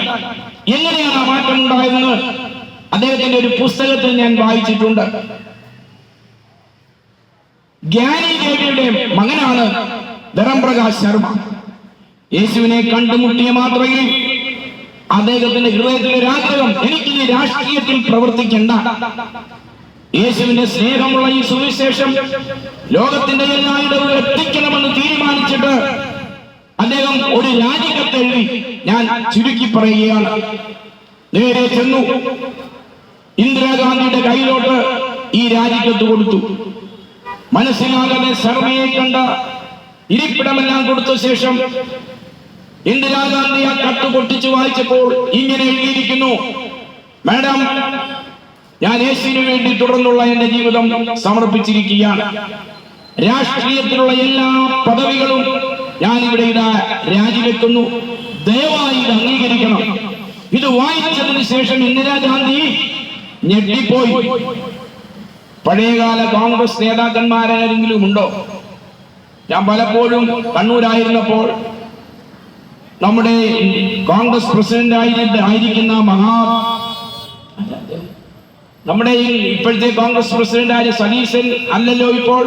എങ്ങനെയാണ് ആ മാറ്റം ഉണ്ടായതെന്ന് അദ്ദേഹത്തിന്റെ ഒരു പുസ്തകത്തിൽ ഞാൻ വായിച്ചിട്ടുണ്ട്. ജ്ഞാനി ദേവിയുടെ മകനാണ് ധർമ്മപ്രകാശ് ശർമ്മ. യേശുവിനെ കണ്ടുമുട്ടിയ മാത്രയിൽ അദ്ദേഹത്തിന്റെ ഹൃദയത്തിലെ ഒരു ആഗ്രഹം, എനിക്ക് ഈ രാഷ്ട്രീയത്തിൽ പ്രവർത്തിക്കേണ്ട, യേശുവിന്റെ സ്നേഹമുള്ള ഈ സുവിശേഷം ലോകത്തിന്റെ എല്ലായിടവും എത്തിക്കണമെന്ന് തീരുമാനിച്ചിട്ട് അദ്ദേഹം ഒരു രാജിക്കത്ത് എഴുതി. ഞാൻ ചുരുക്കി പറയുകയാണ്. നേരെ ചെന്നു ഇന്ദിരാഗാന്ധിയുടെ കയ്യിലോട്ട് ഈ രാജിക്കത്ത് കൊടുത്തു. മനസ്സിലാകാതെ ശർമ്മയെ കണ്ട ഇരിപ്പിടമെല്ലാം കൊടുത്ത ശേഷം ഇന്ദിരാഗാന്ധി ആ കത്ത് പൊട്ടിച്ചു വായിച്ചപ്പോൾ ഇങ്ങനെ എഴുതിയിരിക്കുന്നു: മാഡം, ഞാൻ യേശുവിന് വേണ്ടി തുടർന്നുള്ള എന്റെ ജീവിതം സമർപ്പിച്ചിരിക്കുകയാണ്. രാഷ്ട്രീയത്തിലുള്ള എല്ലാ പദവികളും ഞാൻ ഇവിടെ രാജിവെക്കുന്നു. ദയവായി ഇത് അംഗീകരിക്കണം. ഇത് വായിച്ചതിന് ശേഷം ഇന്ദിരാഗാന്ധി ഞെട്ടിപ്പോയി. പഴയകാല കോൺഗ്രസ് നേതാക്കന്മാരാരെങ്കിലും ഉണ്ടോ? ഞാൻ പലപ്പോഴും കണ്ണൂരായിരുന്നപ്പോൾ നമ്മുടെ കോൺഗ്രസ് പ്രസിഡന്റ് ആയിരിക്കുന്ന നമ്മുടെ ഇപ്പോഴത്തെ കോൺഗ്രസ് പ്രസിഡന്റ് സതീശൻ അല്ലല്ലോ ഇപ്പോൾ,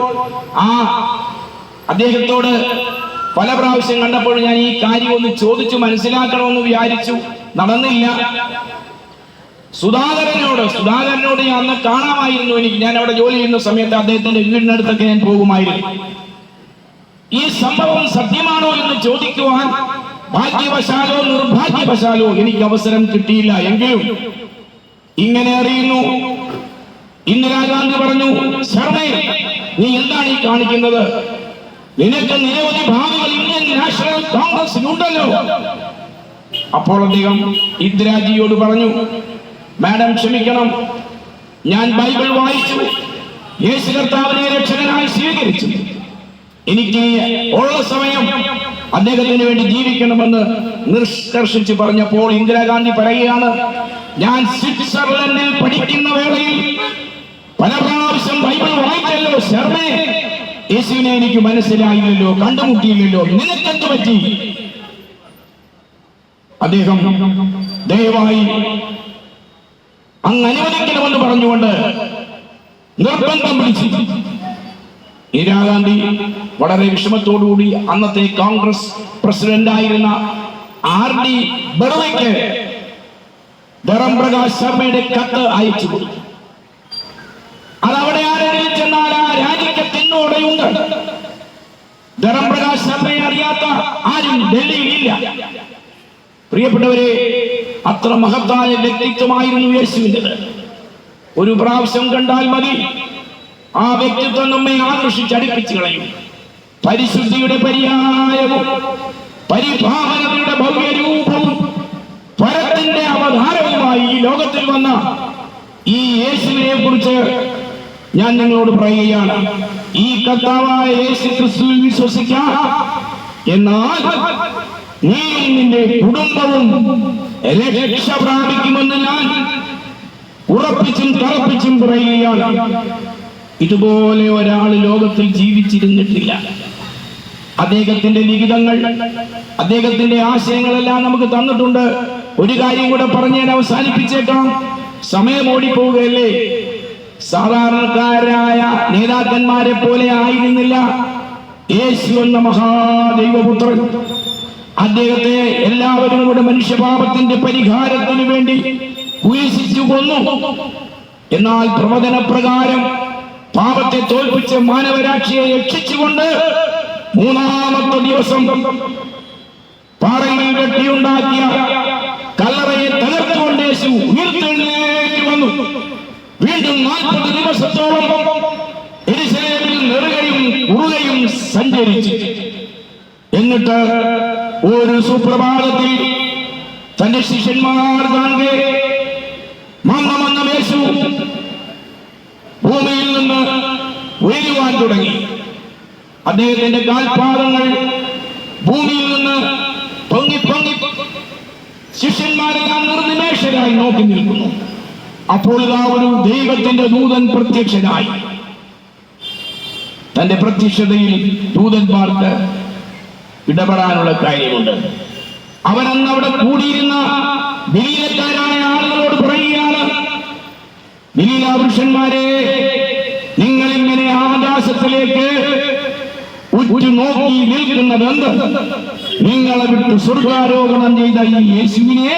അദ്ദേഹത്തോട് പല പ്രാവശ്യം കണ്ടപ്പോൾ ഞാൻ ഈ കാര്യം ഒന്ന് ചോദിച്ചു മനസ്സിലാക്കണമെന്ന് വിചാരിച്ചു, നടന്നില്ല. സുധാകരനോട് ഞാൻ അന്ന് കാണാമായിരുന്നു. ഞാൻ അവിടെ ജോലി ചെയ്യുന്ന സമയത്ത് അദ്ദേഹത്തിന്റെ വീടിനടുത്തൊക്കെ ഞാൻ പോകുമായിരുന്നു. ഈ സംഭവം സത്യമാണോ എന്ന് ചോദിക്കുവാൻ ഭാഗ്യവശാലോ നിർഭാഗ്യവശാലോ എനിക്ക് അവസരം കിട്ടിയില്ല. എങ്കിലും ഇങ്ങനെ അറിയുന്നു, ഇന്ദിരാഗാന്ധി പറഞ്ഞു, ശർമ്മേ, നീ എന്താണ് ഈ കാണിക്കുന്നത്? നിനക്ക് നിരവധി ഭാവികൾ ഇന്ത്യൻ നാഷണൽ കോൺഗ്രസിനുണ്ടല്ലോ. അപ്പോൾ അദ്ദേഹം ഇന്ദിരാജിയോട് പറഞ്ഞു, മാഡം ക്ഷമിക്കണം, ഞാൻ ബൈബിൾ വായിച്ചു, യേശു കർത്താവിനെ രക്ഷകനായി സ്വീകരിച്ചു. എനിക്ക് ഉള്ള സമയം അദ്ദേഹത്തിന് വേണ്ടി ജീവിക്കണമെന്ന് നിഷ്കർഷിച്ച് പറഞ്ഞപ്പോൾ ഇന്ദിരാഗാന്ധി പറയുകയാണ്, ഞാൻ സ്വിറ്റ്സർലൻഡിൽ പഠിക്കുന്ന വേളയിൽ പല പ്രാവശ്യം ബൈബിൾ വായിച്ചല്ലോ ശർമ്മേ, യേശുവിനെ എനിക്ക് മനസ്സിലായില്ലല്ലോ, കണ്ടുമുട്ടിയില്ലല്ലോ, നിനക്കെന്ത് പറ്റി? അദ്ദേഹം ദയവായി അങ്ങ് അനുവദിക്കണമെന്ന് പറഞ്ഞുകൊണ്ട് നിർബന്ധം പിടിച്ചു. ഇന്ദിരാഗാന്ധി വളരെ വിഷമത്തോടുകൂടി അന്നത്തെ കോൺഗ്രസ് പ്രസിഡന്റ് ആയിരുന്ന RD ബർവയ്ക്ക് ധർമ്മപ്രകാശ് ശർമ്മയുടെ കത്ത് അയച്ചു കൊടുത്തു. അതവിടെ ആരെങ്കിലും ചെന്നാൽ ആ രാജിക്കത്തിനോടെയുണ്ട്. ധർമ്മപ്രകാശ് ശർമ്മയെ അറിയാത്ത ആരും ഡൽഹിയിലില്ല. പ്രിയപ്പെട്ടവരെ, അത്ര മഹത്തായ വ്യക്തിത്വമായിരുന്നു യേശുവിൻ്റെത്. ഒരു പ്രാവശ്യം കണ്ടാൽ മതി, ആ വ്യക്തിത്വം നമ്മെ ആകർഷിച്ചടിപ്പിച്ചു കളയും. പരിശുദ്ധിയുടെ പര്യായവും പരിഭാവനതയുടെ ഭവ്യരൂപവും പരത്തിന്റെ അവതാരവുമായി ഈ ലോകത്തിൽ വന്ന ഈ യേശുവിനെ കുറിച്ച് ഞാൻ നിങ്ങളോട് പറയുകയാണ്. ഈ കർത്താവായ യേശു ക്രിസ്തുവിൽ വിശ്വസിക്കാം, എന്നാൽ നീയും നിന്റെ കുടുംബവും രക്ഷ പ്രാപിക്കുമെന്ന് ഞാൻ ഉറപ്പിച്ചും തറപ്പിച്ചും പറയുകയാണ്. ഇതുപോലെ ഒരാൾ ലോകത്തിൽ ജീവിച്ചിരുന്നിട്ടില്ല. അദ്ദേഹത്തിന്റെ ലിഖിതങ്ങൾ, അദ്ദേഹത്തിന്റെ ആശയങ്ങളെല്ലാം നമുക്ക് തന്നിട്ടുണ്ട്. ഒരു കാര്യം കൂടെ പറഞ്ഞ് ഞാൻ അവസാനിപ്പിച്ചേക്കാം, സമയം ഓടിപ്പോവുകയല്ലേ. സാധാരണക്കാരായ നേതാക്കന്മാരെ പോലെ ആയിരുന്നില്ല യേശു എന്ന മഹാദൈവപുത്രൻ. അദ്ദേഹത്തെ എല്ലാവരും കൂടെ മനുഷ്യപാപത്തിന്റെ പരിഹാരത്തിന് വേണ്ടി കുരിശിച്ചു കൊന്നു. എന്നാൽ പ്രവചന പ്രകാരം പാപത്തെ തോൽപ്പിച്ച് മാനവരാശിയെ രക്ഷിച്ചുകൊണ്ട് മൂന്നാമത്തെ ദിവസം പാറയിൽ കെട്ടിയുണ്ടാക്കിയ കല്ലറയെ തകർത്തുകൊണ്ട് യേശു ഉയർത്തെഴുന്നേറ്റ് വന്നു. വീണ്ടും 40 ദിവസത്തോളം യെരൂശലേമിൽ നെറുകയും കുറുകയും സഞ്ചരിച്ചു. എന്നിട്ട് ഒരു സുപ്രഭാതത്തിൽ തന്റെ ശിഷ്യന്മാർ കാണെ മന്ന യേശു ഭൂമിയിൽ നിന്ന് ഉയരുവാൻ തുടങ്ങി. അദ്ദേഹത്തിന്റെ കാൽപാദങ്ങൾ ഭൂമിയിൽ നിന്ന് പൊങ്ങി പൊങ്ങി ശിഷ്യന്മാരെല്ലാം നിർനിമേഷരായി നോക്കി നിൽക്കുന്നു. അപ്പോൾ ഒരു ദൈവത്തിന്റെ ദൂതൻ പ്രത്യക്ഷനായി. തന്റെ പ്രത്യക്ഷതയിൽ ദൂതന്മാർക്ക് ഇടപെടാനുള്ള കാര്യമുണ്ട്. അവരന്ന് അവിടെ കൂടിയിരുന്ന ഗലീലക്കാരായ ആളുകളോട് പറയുകയാണ്, ഗലീലാ പുരുഷന്മാരെ, നിങ്ങൾ ഇങ്ങനെ ആകാശത്തിലേക്ക് ഉറ്റു നോക്കി നിൽക്കുന്നതെന്ത്? നിങ്ങളെ വിട്ട് സ്വർഗാരോഹണം ചെയ്ത ഈ യേശുവിനെ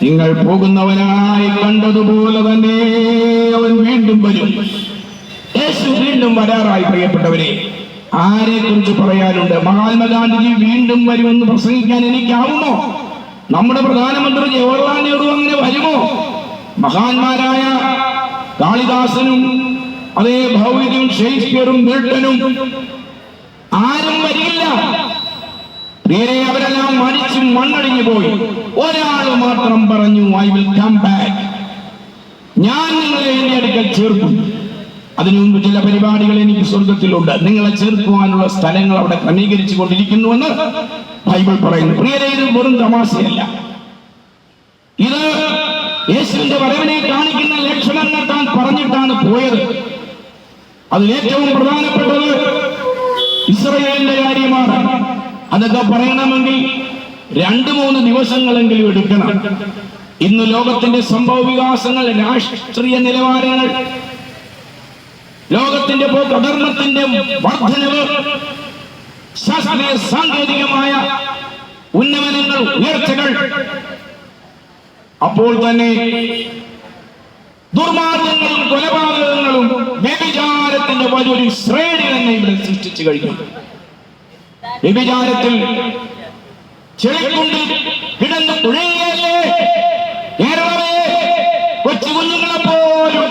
നിങ്ങൾ പോകുന്നവനായി കണ്ടതുപോലെ തന്നെ അവൻ വീണ്ടും വരും. യേശു വീണ്ടും വരാറായി. പ്രിയപ്പെട്ടവരെ, ആരെ കുറിച്ച് പറയാനുണ്ട്? മഹാത്മാഗാന്ധിജി വീണ്ടും വരുമെന്ന് പ്രസംഗിക്കാൻ എനിക്കാവുമോ? നമ്മുടെ പ്രധാനമന്ത്രി ജവഹർലാൽ നെഹ്റു അങ്ങനെ വരുമോ? മഹാന്മാരായ കാളിദാസനും അതേ ഭൗതികം ഷേക്സ്പിയറും മിൽട്ടനും ആരും വരില്ല. പ്രിയരെ, അവരെല്ലാം മരിച്ചും മണ്ണടിഞ്ഞു പോയി. ഒരാൾ മാത്രം പറഞ്ഞു, ഐ വിൽ കം ബാക്ക്. ഞാൻ നിങ്ങളെ എന്റെ അടുക്കൽ ചേർക്കും. അതിനു മുമ്പ് ചില പരിപാടികൾ എനിക്ക് സ്വർഗത്തിലുണ്ട്. നിങ്ങളെ ചേർക്കുവാനുള്ള സ്ഥലങ്ങൾ അവിടെ ക്രമീകരിച്ചു കൊണ്ടിരിക്കുന്നുവെന്ന് ബൈബിൾ പറയുന്നു. പ്രിയരെ, ഇത് വെറും തമാശയല്ല. ഇത് യേശുവിന്റെ വരവിനെ കാണിക്കുന്ന ലക്ഷണങ്ങൾ താൻ പറഞ്ഞിട്ടാണ് പോയത്. അതിലേറ്റവും പ്രധാനപ്പെട്ടത് ഇസ്രായേലിന്റെ കാര്യമാണ്. അതൊക്കെ പറയണമെങ്കിൽ 2-3 ദിവസങ്ങളെങ്കിലും എടുക്കണം. ഇന്ന് ലോകത്തിന്റെ സംഭവ വികാസങ്ങൾ, രാഷ്ട്രീയ നിലവാരങ്ങൾ, ലോകത്തിന്റെ അധർമ്മത്തിന്റെ വർധനവ്, ശാസ്ത്രീയ സാങ്കേതികമായ ഉന്നമനങ്ങൾ, ഉയർച്ചകൾ, അപ്പോൾ തന്നെ ദുർമാർഗങ്ങളും കൊലപാതകങ്ങളും വ്യഭിചാരത്തിന്റെ വലിയൊരു ശ്രേണി തന്നെ ഇവിടെ സൃഷ്ടിച്ചു കഴിഞ്ഞു. വ്യഭിചാരത്തിൽ ചെളിക്കുണ്ടിൽ കിടന്ന് തുഴയുകയല്ലേ കേരളമേ? കൊച്ചു കുഞ്ഞുങ്ങളെ പോലും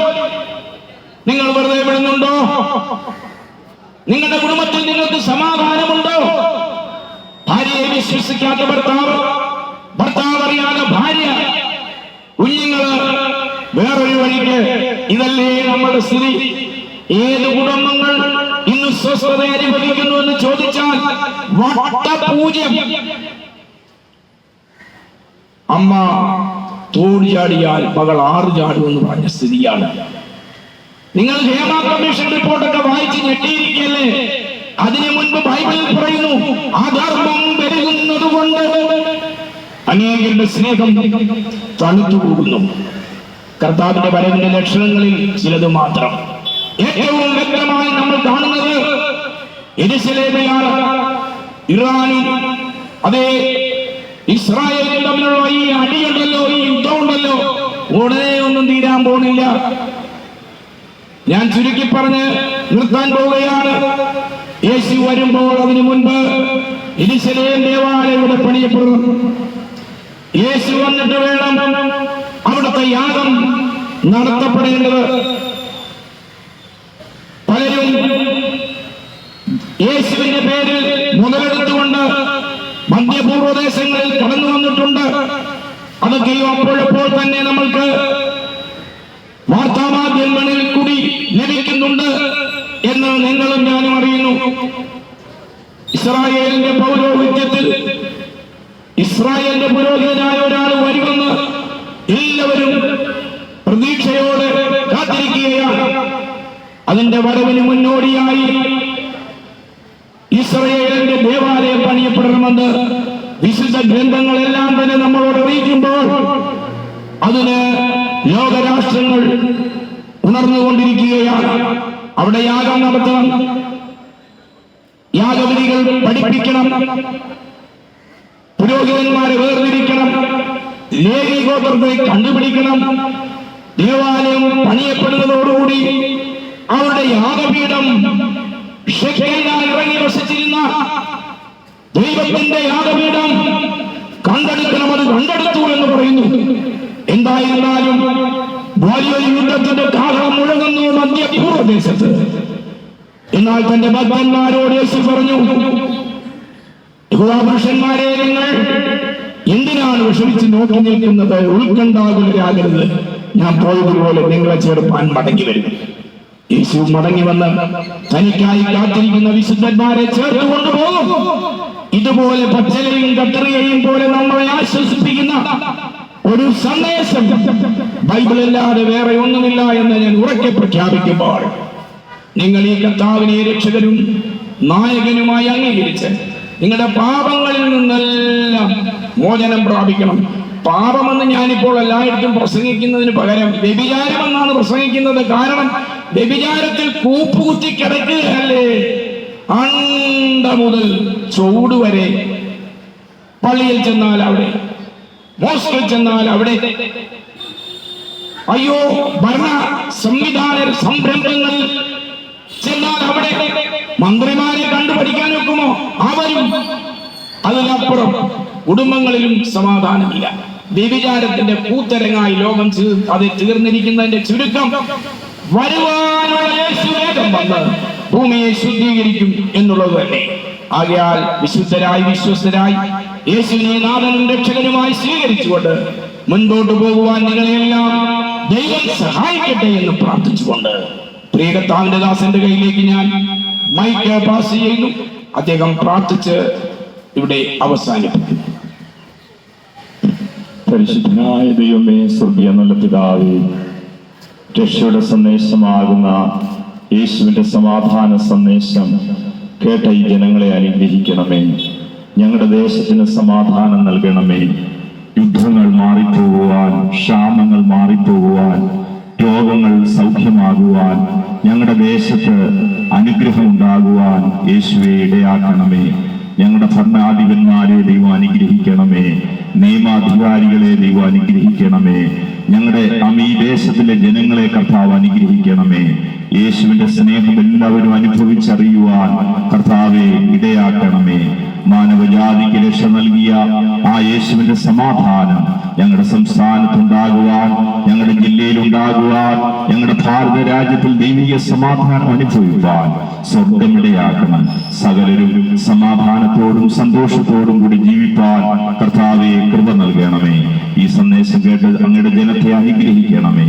നിങ്ങൾ വെറുതെ വിടുന്നുണ്ടോ? നിങ്ങളുടെ കുടുംബത്തിൽ നിങ്ങൾക്ക് സമാധാനമുണ്ടോ? ഭാര്യയെ വിശ്വസിക്കാത്ത ഭർത്താവ്, ഭർത്താവ് അറിയാതെ ഭാര്യ, കുഞ്ഞുങ്ങള് വേറൊരു വഴിക്ക്. ഇതല്ലേ നമ്മുടെ സ്ഥിതി? ഏത് കുടുംബങ്ങൾ ഇന്ന് സ്വസ്ഥത അനുഭവിക്കുന്നു എന്ന് ചോദിച്ചാൽ വട്ടപൂജ്യം. അമ്മ തോട് ചാടിയാൽ മകൾ 6 ചാടുമെന്ന് പറഞ്ഞ സ്ഥിതിയാണ്. നിങ്ങൾ ഹേമ കമ്മീഷൻ റിപ്പോർട്ടൊക്കെ വായിച്ച് ഞെട്ടിയിരിക്കല്ലേ? അതിനു മുൻപ് ബൈബിളിൽ പറയുന്നു, അധർമ്മം പെരുകുന്നത് കൊണ്ട് അനേകരുടെ സ്നേഹം തണുത്തു പോകുന്നു. കർത്താവിന്റെ വരവിന്റെ ലക്ഷണങ്ങളിൽ ചിലത് മാത്രം. ഏറ്റവും വ്യക്തമായി നമ്മൾ കാണുന്നത് യെരുശലേമിലാണ്. ഇറാനും അതേ ഇസ്രായേലും തമ്മിലുള്ള ഈ അടിയുണ്ടല്ലോ, ഈ യുദ്ധമുണ്ടല്ലോ, ഉടനെ ഒന്നും തീരാൻ പോകുന്നില്ല. ഞാൻ ചുരുക്കി പറഞ്ഞ് നിർത്താൻ പോവുകയാണ്. യേശു വരുമ്പോൾ അതിനു മുൻപ് യെരുശലേം ദേവാലയം ഇവിടെ പണിയപ്പെടുന്നു. യേശു വന്നിട്ട് വേണം അവിടുത്തെ യാഗം നടത്തപ്പെടേണ്ടത്. പലരും യേശുവിന്റെ പേരിൽ മുതലെടുത്തുകൊണ്ട് മധ്യപൂർവദേശങ്ങളിൽ കടന്നു വന്നിട്ടുണ്ട്. അതൊക്കെയും അപ്പോഴപ്പോൾ തന്നെ നമ്മൾക്ക് വാർത്താമാധ്യമങ്ങളിൽ കൂടി ലഭിക്കുന്നുണ്ട് എന്ന് നിങ്ങളും ഞാനും അറിയുന്നു. ഇസ്രായേലിന്റെ പൗരോഹിത്യത്തിൽ ഇസ്രായേലിന്റെ പുരോഹിതനായ ഒരാൾ വരുമെന്ന് എല്ലാവരും പ്രതീക്ഷയോടെ കാത്തിരിക്കുകയാണ്. അതിന്റെ വരവിന് മുന്നോടിയായി ഇസ്രായേലിന്റെ ദേവാലയം പണിയപ്പെടണമെന്ന് വിശുദ്ധ ഗ്രന്ഥങ്ങളെല്ലാം തന്നെ നമ്മളോട് അറിയിക്കുമ്പോൾ അതിന് ലോകരാഷ്ട്രങ്ങൾ ഉണർന്നുകൊണ്ടിരിക്കുകയാണ്. അവിടെ യാഗം നടത്തണം, യാഗവിധികൾ പഠിപ്പിക്കണം, പുരോഹിതന്മാരെ വേർതിരിക്കണം, ലേവി ഗോത്രത്തെ കണ്ടുപിടിക്കണം. ദേവാലയം പണിയപ്പെടുന്നതോടുകൂടി അവരുടെ യാഗപീഠം ഷെക്കേലിൽ ഇറങ്ങി വസിച്ചിരുന്ന ദൈവത്തിന്റെ യാഗപീഠം കണ്ടെടുക്കണം. അത് കണ്ടെടുത്തു എന്ന് പറയുന്നു. എന്തായിരുന്നാലും വലിയൊരു യുദ്ധത്തിന്റെ കാഹളം മുഴങ്ങുന്നു മധ്യപൂർവദേശത്ത്. എന്നാൽ തന്റെ ഭക്തന്മാരോട് യേശു പറഞ്ഞു, യഹോവാപുരുഷന്മാരെ, നിങ്ങൾ എന്തിനാണ് വിഷമിച്ച് നോക്കി നിൽക്കുന്നത്? ഉത്കണ്ഠാകുലരാകരുത്. ഞാൻ പോയതുപോലെ നിങ്ങളെ ചേർപ്പാൻ മടങ്ങി വരും. യേശു മടങ്ങി വന്ന് തനിക്കായി കാത്തിരിക്കുന്ന വിശുദ്ധന്മാരെ ചേർത്ത് കൊണ്ടുപോകും. ഇതുപോലെ പച്ചലയും കത്തറിയയും പോലെ നമ്മളെ ആശ്വസിപ്പിക്കുന്ന ഒരു സന്ദേശം ബൈബിളല്ലാതെ വേറെ ഒന്നുമില്ല എന്ന് ഞാൻ ഉറക്കെ പ്രഖ്യാപിക്കുമ്പോൾ നിങ്ങൾ ഈ കർത്താവിനെ രക്ഷകരും നായകനുമായി അംഗീകരിച്ച് നിങ്ങളുടെ പാപങ്ങളിൽ നിന്നെല്ലാം മോചനം പ്രാപിക്കണം. പാപമെന്ന് ഞാനിപ്പോൾ എല്ലായിടത്തും പ്രസംഗിക്കുന്നതിന് പകരം വ്യഭിചാരമെന്നാണ് പ്രസംഗിക്കുന്നത്. കാരണം വ്യഭിചാരത്തിൽ കൂപ്പുകുത്തി കിടക്കുകയല്ലേ അണ്ട മുതൽ ചൂട് വരെ. പള്ളിയിൽ ചെന്നാൽ അവിടെ, മോസ്കിൽ ചെന്നാൽ അവിടെ, അയ്യോ ഭരണ സംവിധാന സംരംഭങ്ങളിൽ ചെന്നാൽ അവിടെ മന്ത്രിമാരെ കണ്ടുപഠിക്കാൻ വെക്കുമോ? അവരും. അതിനപ്പുറം കുടുംബങ്ങളിലും സമാധാനമില്ല. വ്യഭിചാരത്തിന്റെ കൂത്തരങ്ങായി ലോകം അത് തീർന്നിരിക്കുന്നതിന്റെ ചുരുക്കം വരുവാനുള്ള യേശു വേഗം വന്ന് ഭൂമിയെ ശുദ്ധീകരിക്കും എന്നുള്ളത് തന്നെ. ആകയാൽ വിശുദ്ധരായി വിശ്വസ്തരായി യേശുവിനെ നാഥനും രക്ഷകനുമായി സ്വീകരിച്ചുകൊണ്ട് മുൻപോട്ട് പോകുവാൻ നിങ്ങളെല്ലാം ദൈവം സഹായിക്കട്ടെ എന്ന് പ്രാർത്ഥിച്ചുകൊണ്ട് പ്രിയ കർത്താവിന്റെ ദാസന്റെ കയ്യിലേക്ക് ഞാൻ മൈക്ക് പാസ് ചെയ്യുന്നു. അദ്ദേഹം പ്രാർത്ഥിച്ച് ഇവിടെ അവസാനിപ്പിക്കുന്നു. പരിശുദ്ധനായ ദൈവമേ, സ്വർഗീയ നല്ല പിതാവേ, രക്ഷയുടെ സന്ദേശമാകുന്ന യേശുവിന്റെ സമാധാന സന്ദേശം കേട്ട ഈ ജനങ്ങളെ അനുഗ്രഹിക്കണമേ. ഞങ്ങളുടെ ദേശത്തിന് സമാധാനം നൽകണമേ. യുദ്ധങ്ങൾ മാറിപ്പോകുവാൻ, ക്ഷാമങ്ങൾ മാറിപ്പോകുവാൻ, രോഗങ്ങൾ സൗഖ്യമാകുവാൻ, ഞങ്ങളുടെ ദേശത്ത് അനുഗ്രഹം ഉണ്ടാകുവാൻ യേശുവെ ഇടയാക്കണമേ. ഞങ്ങളുടെ ഭരണാധിപന്മാരെ ദൈവം അനുഗ്രഹിക്കണമേ. നിയമാധികാരികളെ ദൈവം അനുഗ്രഹിക്കണമേ. ഞങ്ങളുടെ ഈ ദേശത്തിലെ ജനങ്ങളെ കർത്താവ് അനുഗ്രഹിക്കണമേ. യേശുവിന്റെ സ്നേഹം എല്ലാവരും അനുഭവിച്ചറിയുവാൻ കർത്താവെ ഇടയാക്കണമേ. മാനവജാതിക്ക് രക്ഷ നൽകിയ ആ യേശുവിന്റെ സമാധാനം ഞങ്ങളുടെ സംസ്ഥാനത്തുണ്ടാകുവാൻ, ഞങ്ങളുടെ ജില്ലയിലുണ്ടാകുവാൻ, ഞങ്ങളുടെ ഭാരത രാജ്യത്തിൽ ദൈവിക സമാധാനം അനുഭവിക്കുവാൻ സ്വർഗമിടയാക്കണം. സകലരും സമാധാനത്തോടും സന്തോഷത്തോടും കൂടി ജീവിപ്പാൻ കർത്താവെ കൃപ നൽകണമേ. ഈ സന്ദേശം കേട്ട് അങ്ങയുടെ ജനത്തെ അനുഗ്രഹിക്കണമേ.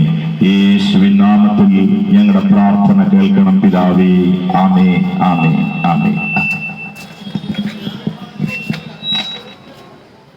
യേശുവിൻ നാമത്തിൽ ഞങ്ങളുടെ പ്രാർത്ഥന കേൾക്കണം പിതാവേ. ആമേൻ, ആമേൻ.